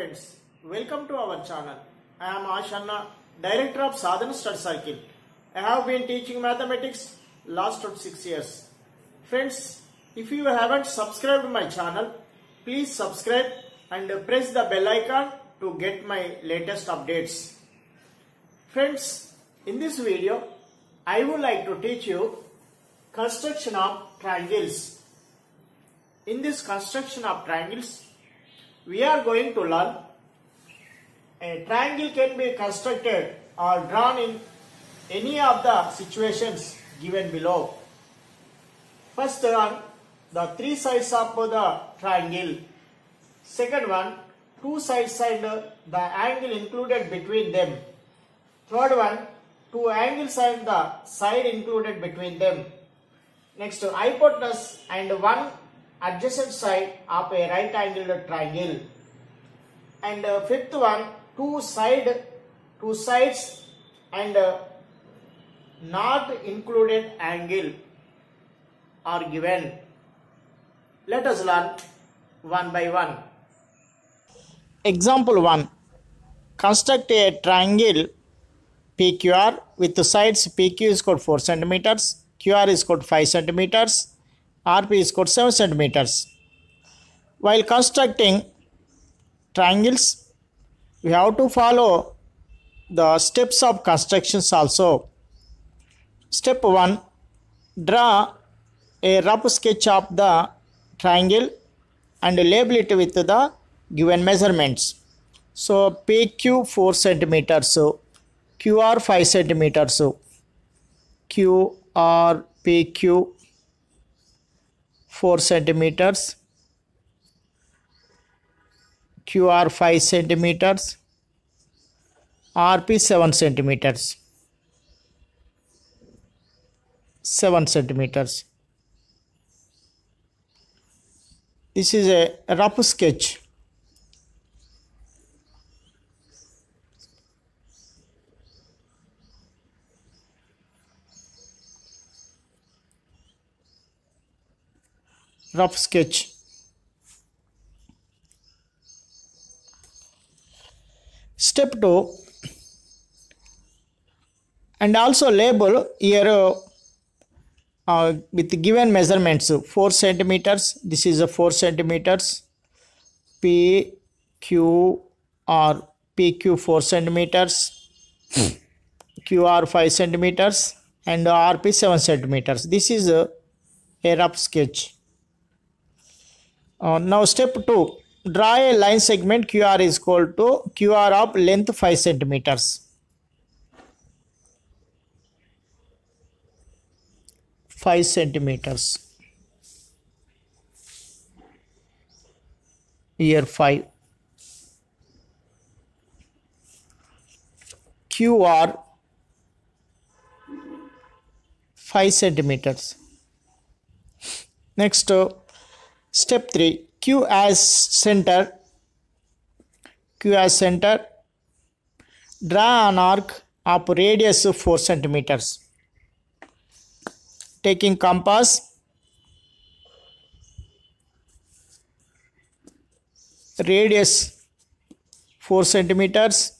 friends, welcome to our channel. I am Ashanna, Director of Sadhana Study Circle. I have been teaching mathematics last 6 years. Friends, if you haven't subscribed my channel, please subscribe and press the bell icon to get my latest updates. Friends, in this video, I would like to teach you construction of triangles. In this construction of triangles, we are going to learn a triangle can be constructed or drawn in any of the situations given below. First one, the three sides of the triangle. Second one, two sides and the angle included between them. Third one, two angles and the side included between them. Next, hypotenuse and one adjacent side of a right angled triangle. And fifth one, two sides and not included angle are given. Let us learn one by one. Example 1. Construct a triangle PQR with the sides PQ is equal to 4 centimeters, QR is equal to 5 centimeters, RP is equal to 7 centimeters. While constructing triangles, we have to follow the steps of constructions also. Step 1. Draw a rough sketch of the triangle and label it with the given measurements. So PQ 4 centimeters, QR 5 centimeters, QR PQ 4 centimeters, QR 5 centimeters, RP 7 centimeters. 7 centimeters. This is a rough sketch. Rough sketch. Step 2, and also label here with given measurements 4 centimeters. This is a 4 centimeters. PQ or PQ 4 centimeters, QR 5 centimeters, and RP 7 centimeters. This is a rough sketch. Now step 2, draw a line segment QR is equal to QR of length 5 centimeters. 5 centimeters. Here 5. QR 5 centimeters. Next, step 3, Q as center. Q as center. Draw an arc of radius 4 centimeters. Taking compass, radius 4 centimeters.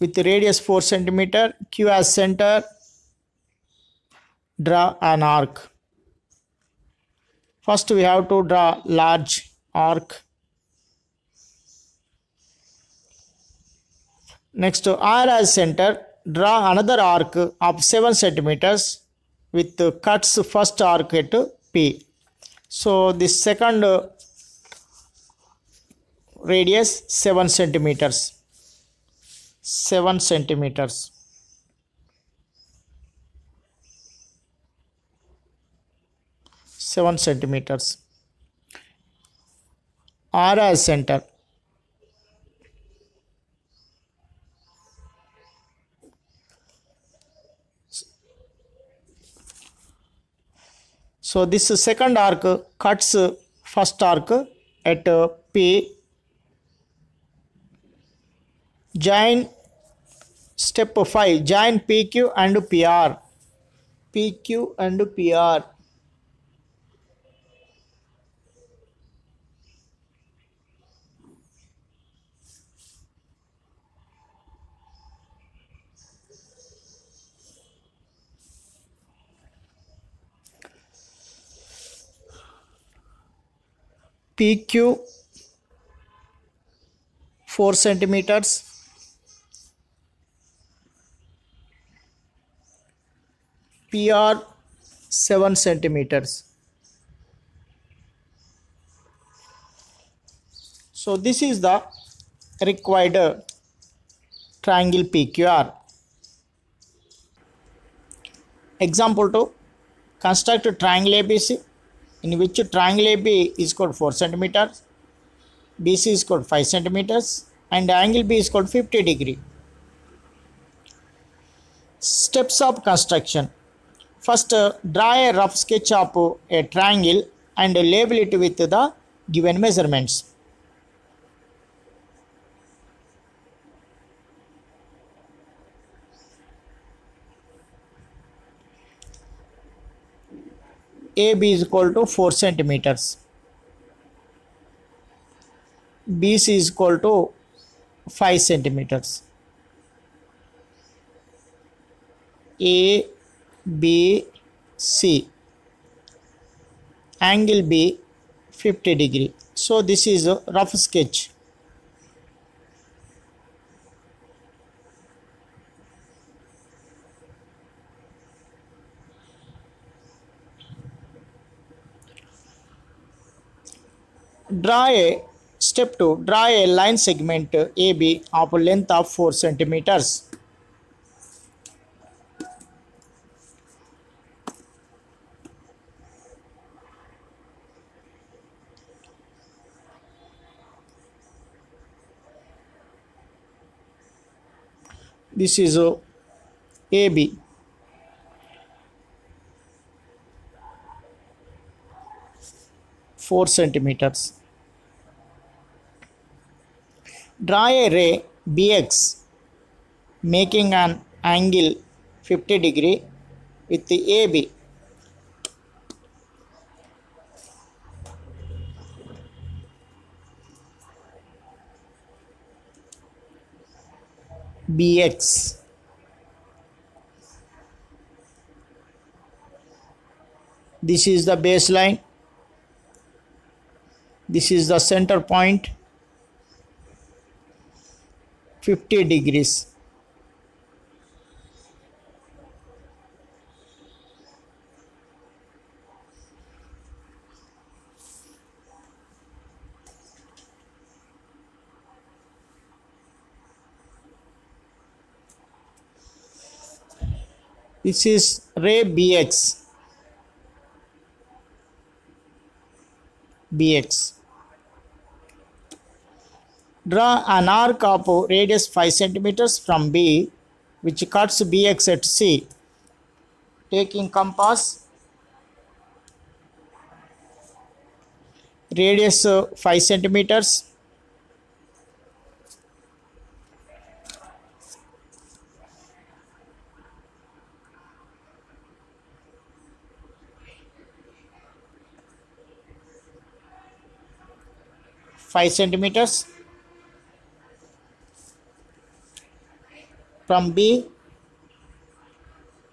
With radius 4 centimeter, Q as center, draw an arc. First we have to draw large arc. Next, R as center, draw another arc of 7 centimeters with cuts first arc at P. So this second radius 7 centimeters. 7 centimeters. R as center. So this second arc cuts first arc at P. Join step 5. Join PQ and PR. PQ and PR. PQ 4 centimeters, PR 7 centimeters. So this is the required triangle PQR. Example 2. Construct a triangle ABC in which triangle AB is called 4 centimeters, BC is called 5 centimeters and angle B is called 50 degree. Steps of construction. First, draw a rough sketch of a triangle and label it with the given measurements. AB is equal to 4 centimeters. BC is equal to 5 centimeters. A, B, C. Angle B 50 degree. So this is a rough sketch. Step 2. Draw a line segment AB of length of 4 centimeters. This is AB. Four centimeters. Draw a ray BX making an angle 50 degree with the AB. BX. This is the baseline. This is the center point. 50 degrees. This is ray BX. Draw an arc of radius 5 centimeters from B which cuts BX at C. Taking compass, radius 5 centimeters. From B,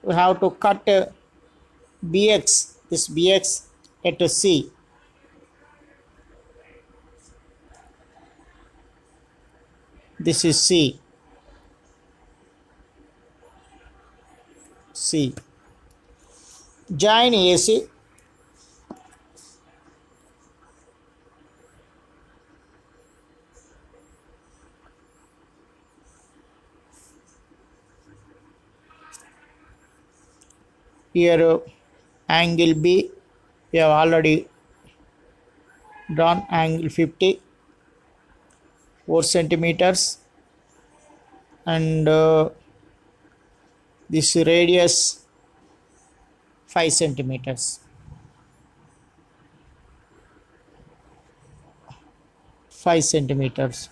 we have to cut BX, this BX at C. This is C. Join AC. Here angle B, we have already drawn angle 50, 4 centimeters, and this radius 5 centimeters. 5 centimeters.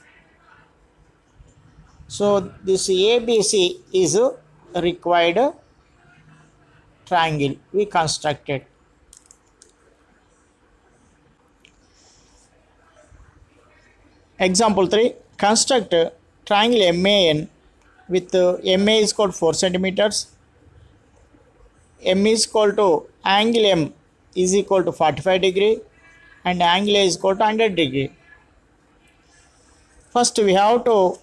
So this ABC is a required triangle we constructed. Example 3. Construct a triangle MAN with MA is called 4 centimeters. M is equal to angle M is equal to 45 degree and angle A is equal to 100 degree. First we have to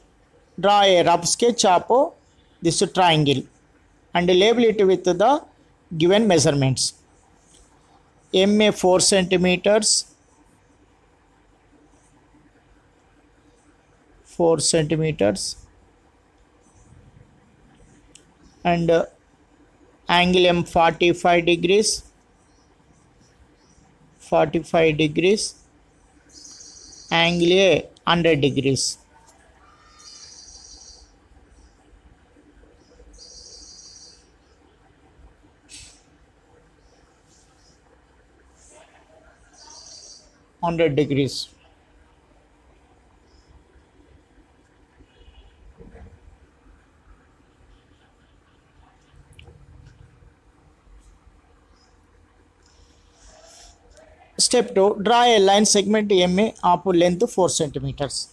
draw a rough sketch of this triangle and label it with the given measurements. MA 4 centimeters, 4 centimeters, and angle M 45 degrees, 45 degrees, angle A 100 degrees. $100. Step 2. Draw a line segment MA of length 4 centimeters.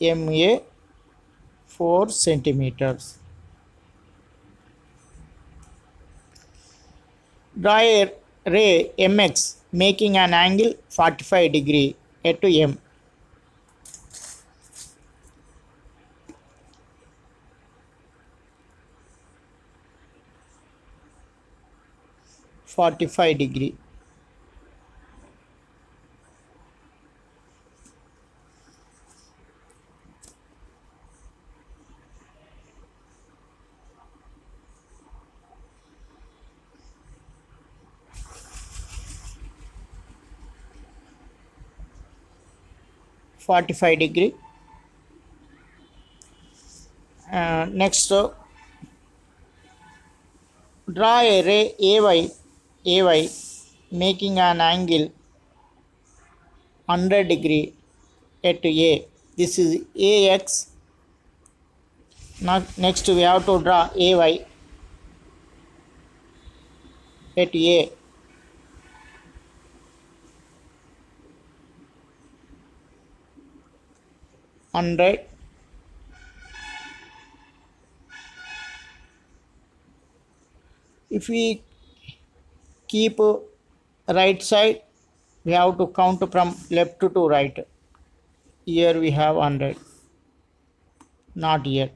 MA 4 centimeters. Draw a ray MX making an angle 45 degree at M. $45. 45 degree. Next, draw a ray AY making an angle 100 degree at A. This is AX. Now, next we have to draw AY at A. $100. If we keep right side, we have to count from left to right. Here we have 100, not here.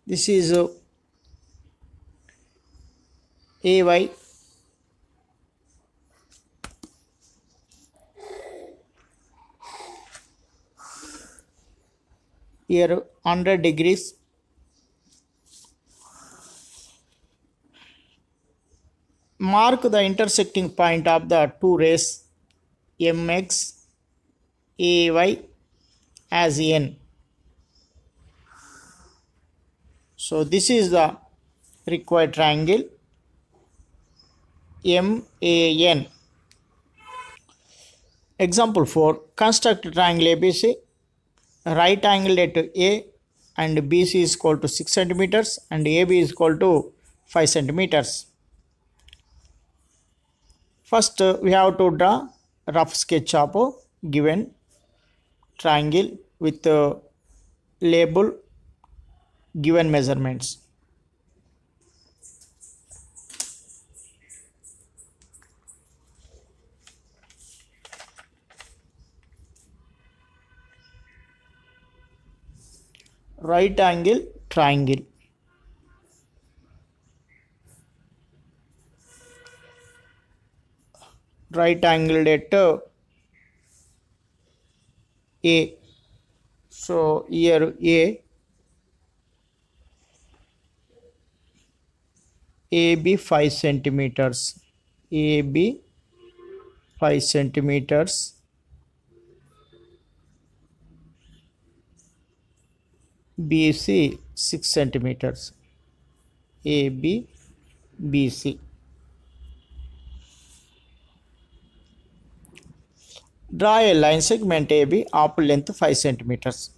This is AY. Here 100 degrees. Mark the intersecting point of the two rays MX AY as N. So this is the required triangle MAN. Example 4. Construct triangle ABC. Right angle at A and BC is equal to 6 centimeters and AB is equal to 5 centimeters. First we have to draw rough sketch of a given triangle with label given measurements. Right angle triangle. Right angle at A. So here AB 5 centimeters. AB 5 centimeters. BC 6 centimeters. AB BC. Draw a line segment AB of length 5 centimeters.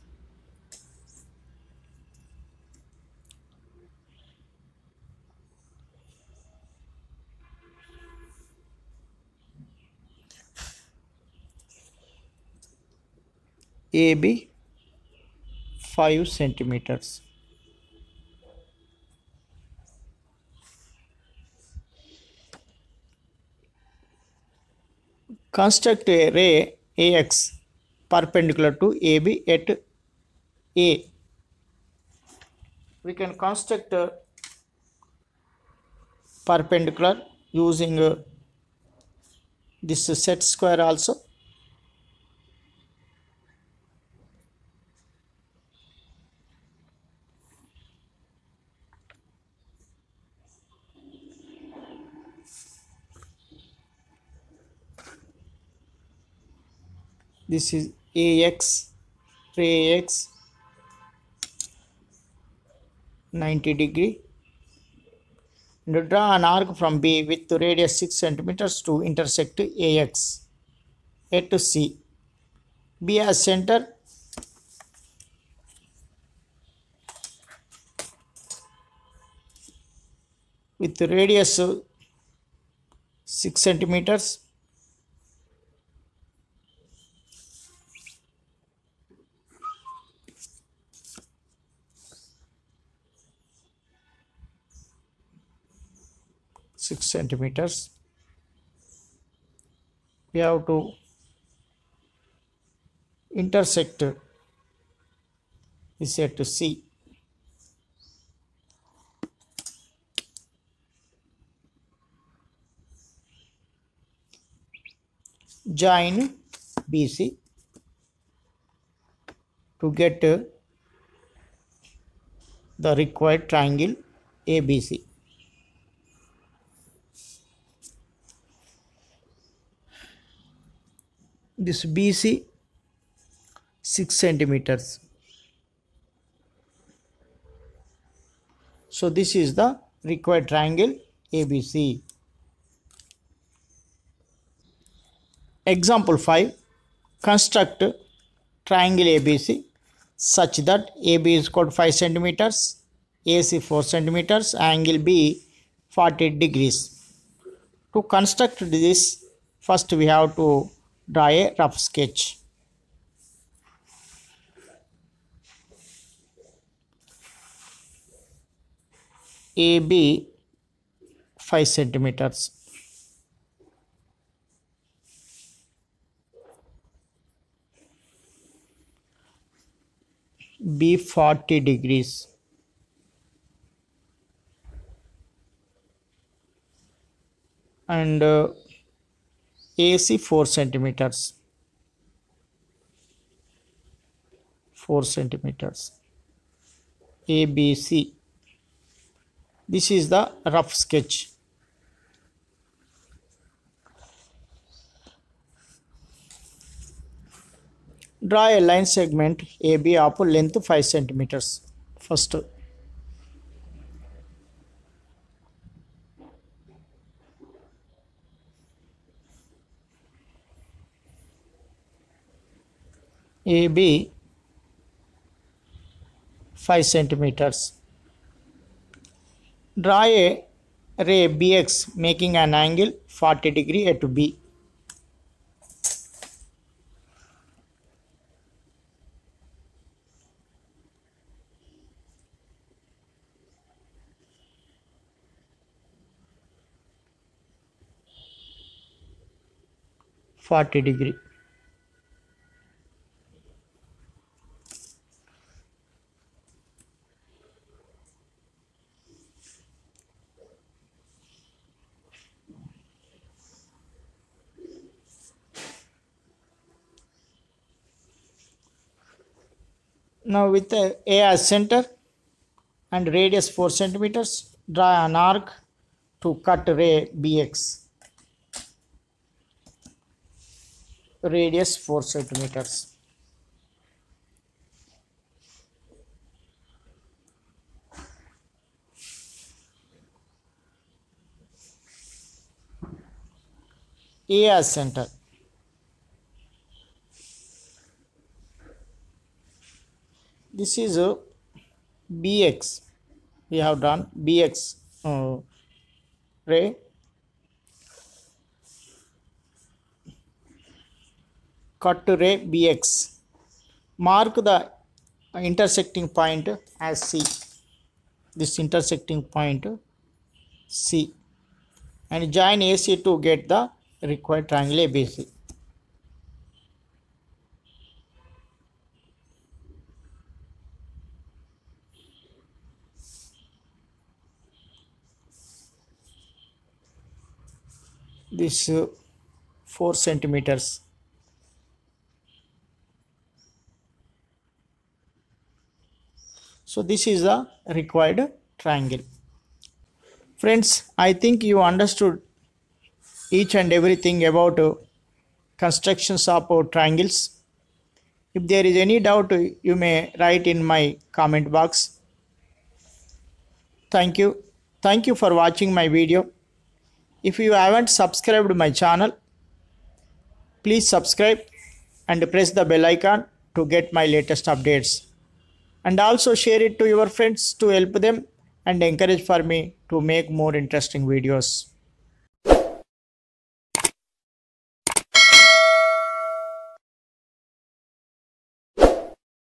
AB 5 centimeters. Construct a ray AX perpendicular to AB at A. We can construct a perpendicular using this set square also. This is AX, ray AX 90 degree. And draw an arc from B with radius 6 centimeters to intersect AX at C. B as center. With radius 6 centimeters. We have to intersect this at C. Join BC to get the required triangle ABC. This BC 6 centimeters. So this is the required triangle ABC. Example 5. Construct triangle ABC such that AB is equal to 5 centimeters, AC 4 centimeters, angle B 40 degrees. To construct this, first we have to draw a rough sketch. AB 5 centimeters. B 40 degrees. And AC 4 centimeters. 4 centimeters. ABC. This is the rough sketch. Draw a line segment AB of length 5 centimeters. First, AB 5 centimeters. Draw a ray BX making an angle 40 degree at B. .40 Now with A as center and radius 4 centimeters, draw an arc to cut ray BX. Radius 4 centimeters. A as center. This is a BX. We have done BX ray. Cut to ray BX. Mark the intersecting point as C. This intersecting point C. And join AC to get the required triangle ABC. This 4 centimeters. So this is the required triangle. Friends, I think you understood each and everything about constructions of triangles. If there is any doubt, you may write in my comment box. Thank you. Thank you for watching my video. If you haven't subscribed my channel, please subscribe and press the bell icon to get my latest updates. And also share it to your friends to help them and encourage for me to make more interesting videos.